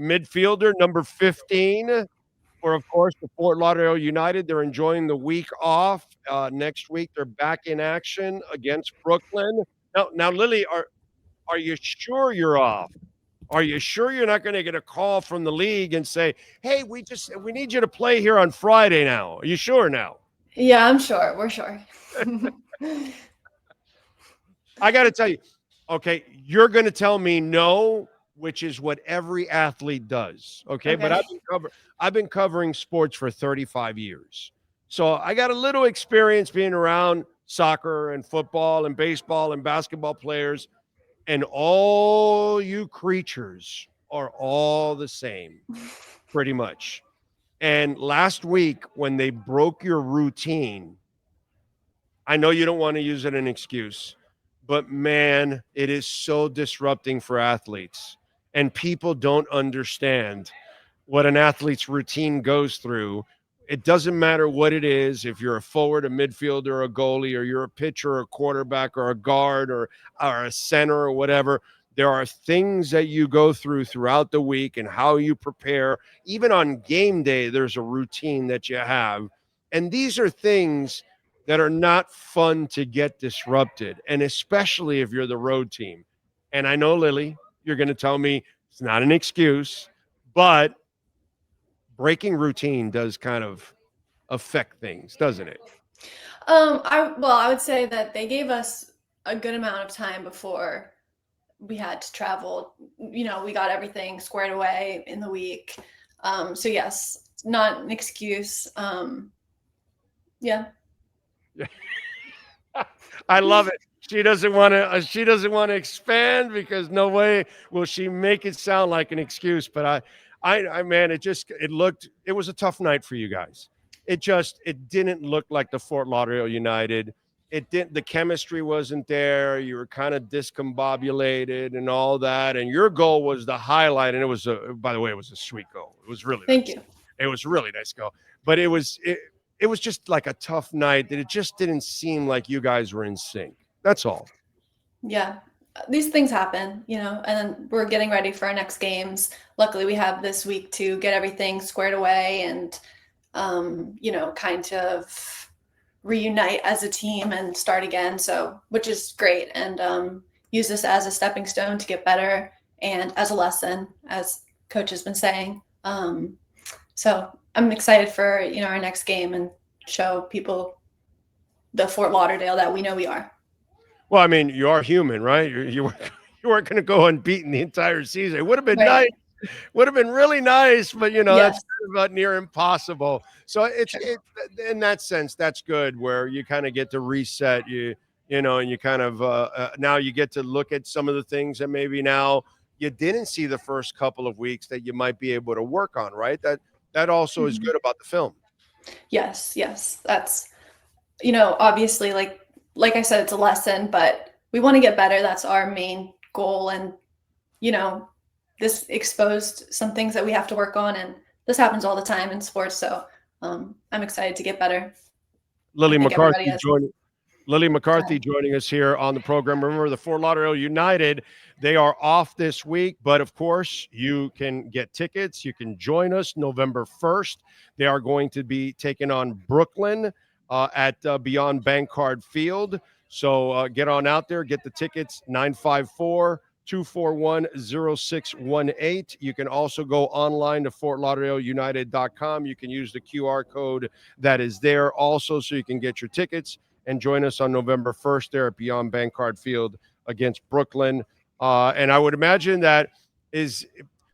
midfielder, number 15, for, of course, the Fort Lauderdale United. They're enjoying the week off. Next week, they're back in action against Brooklyn. Now, Lily, are you sure you're off? Are you sure you're not going to get a call from the league and say, "Hey, we need you to play here on Friday now"? Are you sure now? Yeah, I'm sure. We're sure. I got to tell you, okay, you're going to tell me no, which is what every athlete does. Okay, but Okay. I've been covering sports for 35 years, so I got a little experience being around soccer and football and baseball and basketball players, and all you creatures are all the same, pretty much. And last week, when they broke your routine, I know you don't want to use it as an excuse, but man, it is so disrupting for athletes. And people don't understand what an athlete's routine goes through. It doesn't matter what it is, if you're a forward, a midfielder, or a goalie, or you're a pitcher, or a quarterback, or a guard, or a center, or whatever. There are things that you go through throughout the week and how you prepare. Even on game day, there's a routine that you have. And these are things that are not fun to get disrupted, and especially if you're the road team. And I know, Lily, you're going to tell me it's not an excuse, but breaking routine does kind of affect things, doesn't it? I would say that they gave us a good amount of time before we had to travel. We got everything squared away in the week. So yes, not an excuse. Yeah. I love it. She doesn't want to. She doesn't want to expand because no way will she make it sound like an excuse. But man, it was a tough night for you guys. It didn't look like the Fort Lauderdale United. It didn't. The chemistry wasn't there. You were kind of discombobulated and all that. And your goal was the highlight. And it was by the way, it was a sweet goal. It was really Thank nice. you. It was a really nice goal. But it was just like a tough night that it just didn't seem like you guys were in sync. That's all. Yeah. These things happen, and then we're getting ready for our next games. Luckily, we have this week to get everything squared away and, kind of reunite as a team and start again. So, which is great. And use this as a stepping stone to get better and as a lesson, as Coach has been saying. So I'm excited for, our next game and show people the Fort Lauderdale that we know we are. Well, I mean, you are human, right? You weren't going to go unbeaten the entire season. It would have been nice. Would have been really nice, but Yes. That's kind of about near impossible. So in that sense, that's good where you kind of get to reset and you kind of now you get to look at some of the things that maybe now you didn't see the first couple of weeks that you might be able to work on, right? That also is good about the film. Yes. That's, obviously like I said, it's a lesson, but we want to get better. That's our main goal. And, this exposed some things that we have to work on. And this happens all the time in sports. So I'm excited to get better. Lilly McCarthy joining us here on the program. Remember, the Fort Lauderdale United, they are off this week, but of course, you can get tickets. You can join us November 1st. They are going to be taking on Brooklyn at Beyond Bankcard Field. So get on out there, get the tickets, 954-241-0618. You can also go online to fortlauderdaleunited.com. You can use the QR code that is there also so you can get your tickets and join us on November 1st there at Beyond Bankcard Field against Brooklyn. And I would imagine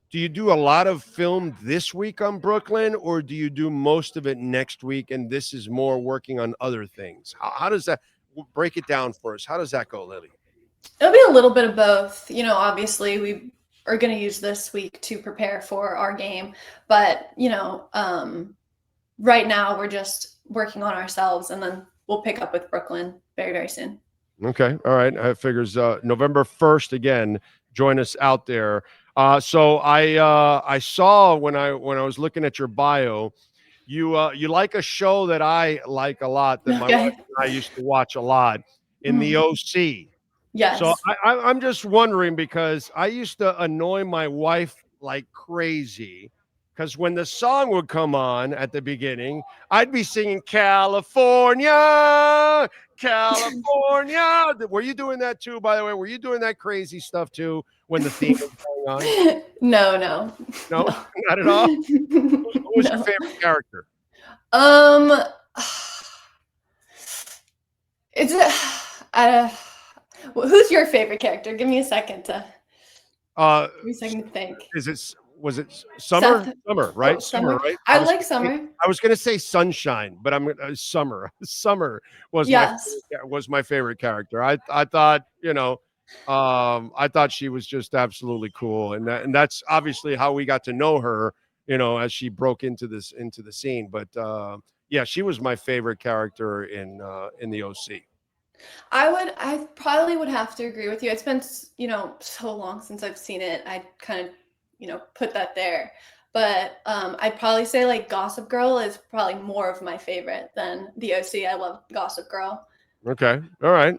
do you do a lot of film this week on Brooklyn, or do you do most of it next week and this is more working on other things? How does that break it down for us? How does that go, Lily? It'll be a little bit of both. Obviously we are going to use this week to prepare for our game, but right now we're just working on ourselves, and then we'll pick up with Brooklyn very, very soon. Okay. All right. I figures November 1st again, join us out there. So I saw when I was looking at your bio, you like a show that I like a lot that my wife and I used to watch a lot in the OC. Yes. So I'm just wondering because I used to annoy my wife like crazy. Because when the song would come on at the beginning, I'd be singing California, California. Were you doing that too, by the way? Were you doing that crazy stuff too when the theme was going on? No, No, not at all. Who was your no. favorite character? It's who's your favorite character? Give me a second to think. Was it Summer? Seth. Summer, right? Oh, Summer, right? I like Summer. I was going to say Sunshine, but I'm Summer. Summer was my favorite character. I thought, I thought she was just absolutely cool, and that's obviously how we got to know her, as she broke into the scene. But yeah, she was my favorite character in the OC. I probably would have to agree with you. It's been, so long since I've seen it. I kind of, put that there. But I'd probably say like Gossip Girl is probably more of my favorite than the OC. I love Gossip Girl. Okay. All right.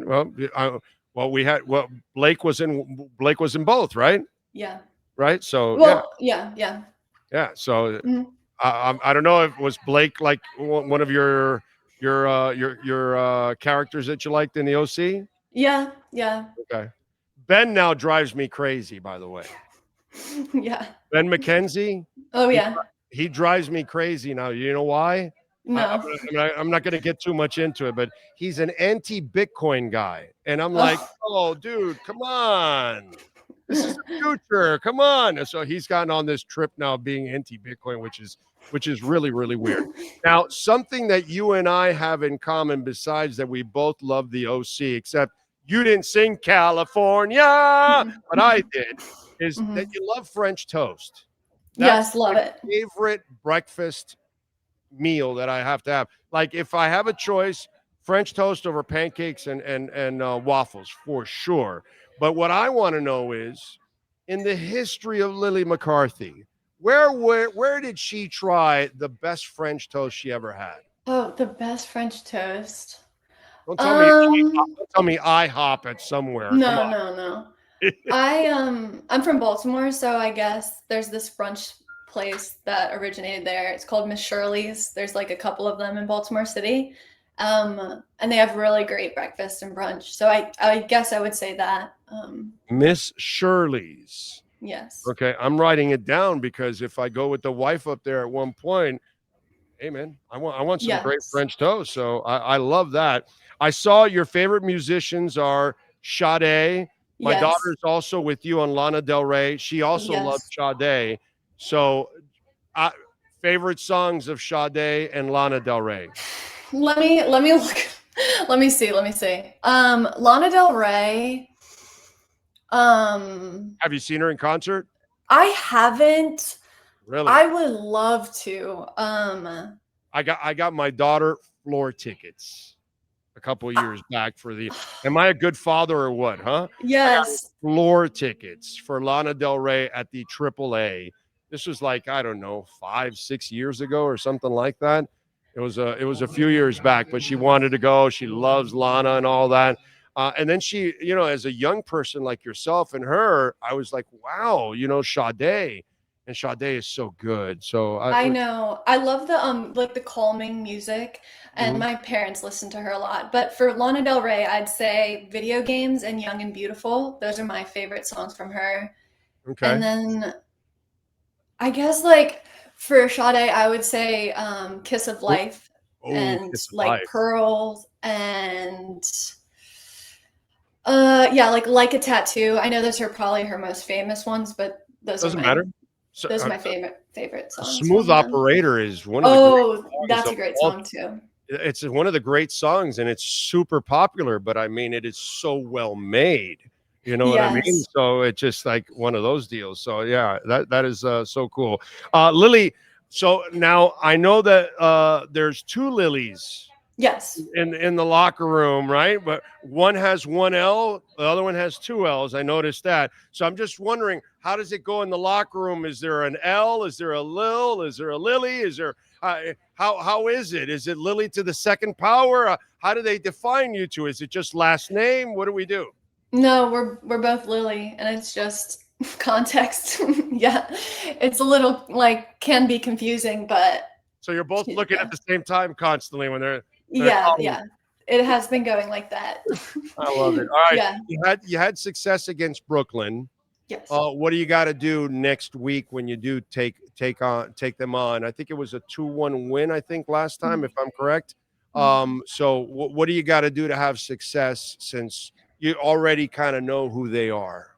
Well, Blake was in both, right? Yeah. Right. So yeah. So I don't know if was Blake like one of your characters that you liked in the OC. Yeah. Okay. Ben now drives me crazy, by the way. Yeah. Ben McKenzie. Oh yeah. He drives me crazy now. You know why? No. I'm not going to get too much into it, but he's an anti-Bitcoin guy. And I'm like, oh, dude, come on. This is the future. Come on. And so he's gotten on this trip now being anti-Bitcoin, which is really, really weird. Now, something that you and I have in common, besides that we both love the OC, except you didn't sing California, but I did, is that you love French toast. Yes, love it. Favorite breakfast meal that I have to have. Like if I have a choice, French toast over pancakes and waffles for sure. But what I want to know is, in the history of Lilly McCarthy, where did she try the best French toast she ever had? Oh, the best French toast. Don't tell me IHOP at somewhere. No. I'm from Baltimore, so I guess there's this brunch place that originated there. It's called Miss Shirley's. There's like a couple of them in Baltimore City. And they have really great breakfast and brunch. So I guess I would say that. Miss Shirley's. Yes. Okay, I'm writing it down because if I go with the wife up there at one point, hey man, I want some great French toast. So I love that. I saw your favorite musicians are Sade. My daughter's also with you on Lana Del Rey. She also loves Sade. So favorite songs of Sade and Lana Del Rey. Let me look. Let me see. Lana Del Rey. Have you seen her in concert? I haven't. Really? I would love to. I got my daughter floor tickets a couple of years back for the. Am I a good father or what? Huh? Yes. Floor tickets for Lana Del Rey at the AAA. This was like, I don't know, 5-6 years ago or something like that. It was a few years back, but she wanted to go. She loves Lana and all that. And then she, as a young person like yourself and her, I was like, wow, Sade. And Sade is so good. So I know. I love the like the calming music, and my parents listen to her a lot. But for Lana Del Rey, I'd say Video Games and Young and Beautiful. Those are my favorite songs from her. Okay. And then I guess like for Sade, I would say Kiss of Life and like Pearls and like a Tattoo. I know those are probably her most famous ones, but those doesn't matter. Those are my favorite songs. Smooth Operator is one of the that's a great song too. It's one of the great songs, and it's super popular, but I mean, it is so well made. You know what I mean? So it's just like one of those deals. So yeah, that is so cool. Lilly, so now I know that there's two Lillys. Yes. In the locker room, right? But one has one L, the other one has two L's. I noticed that. So I'm just wondering, how does it go in the locker room? Is there an L? Is there a Lil? Is there a Lilly? Is there how is it? Is it Lilly to the second power? How do they define you two? Is it just last name? What do we do? No, we're both Lilly, and it's just context. Yeah, it's a little can be confusing, but So you're both looking at the same time constantly when they're yeah, calling. yeah. It has been going like that. I love it. All right. Yeah. You had success against Brooklyn. Yes. What do you got to do next week when you do take them on? I think it was a 2-1 win, I think, last time, if I'm correct. So what do you got to do to have success, since you already kind of know who they are?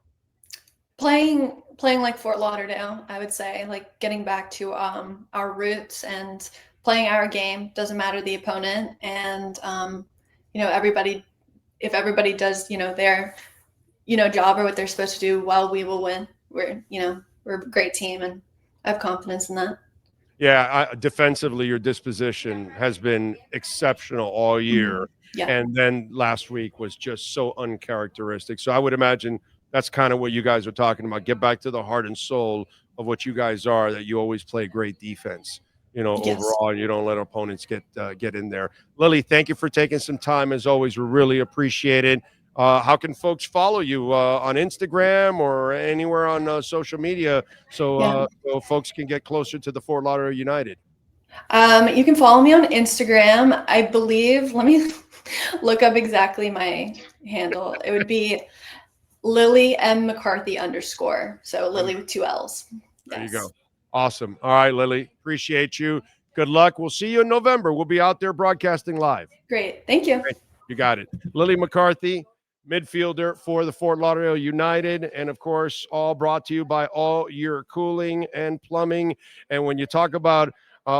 Playing like Fort Lauderdale, I would say, like getting back to our roots and playing our game. Doesn't matter the opponent, and if everybody does their job or what they're supposed to do, well, we will win. We're a great team, and I have confidence in that. Yeah, defensively, your disposition has been exceptional all year. Yeah. And then last week was just so uncharacteristic. So I would imagine that's kind of what you guys are talking about. Get back to the heart and soul of what you guys are, that you always play great defense, Yes. overall, and you don't let opponents get in there. Lilly, thank you for taking some time. As always, we really appreciate it. How can folks follow you on Instagram or anywhere on social media so folks can get closer to the Fort Lauderdale United? You can follow me on Instagram. I believe, let me look up exactly my handle. It would be Lilly M McCarthy _. So Lilly with 2 L's. There you go. Awesome. All right, Lilly. Appreciate you. Good luck. We'll see you in November. We'll be out there broadcasting live. Great. Thank you. Great. You got it. Lilly McCarthy, midfielder for the Fort Lauderdale United. And, of course, all brought to you by All Year Cooling and Plumbing. And when you talk about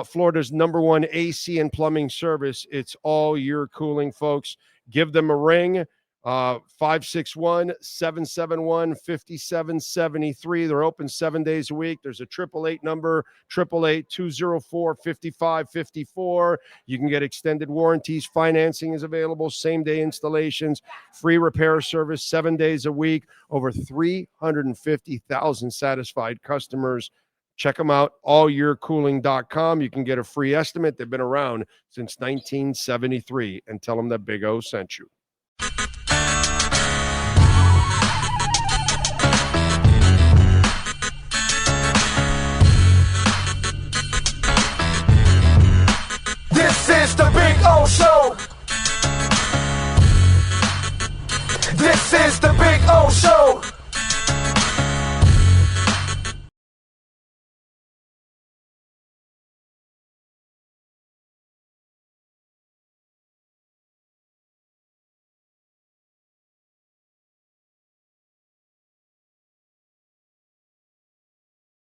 Florida's #1 AC and plumbing service, it's All Year Cooling, folks. Give them a ring. 561-771-5773. They're open 7 days a week. There's a 888 number, 888-204-5554. You can get extended warranties. Financing is available. Same-day installations. Free repair service 7 days a week. Over 350,000 satisfied customers. Check them out, allyearcooling.com. You can get a free estimate. They've been around since 1973. And tell them that Big O sent you. This is the Big O Show. This is the Big O Show.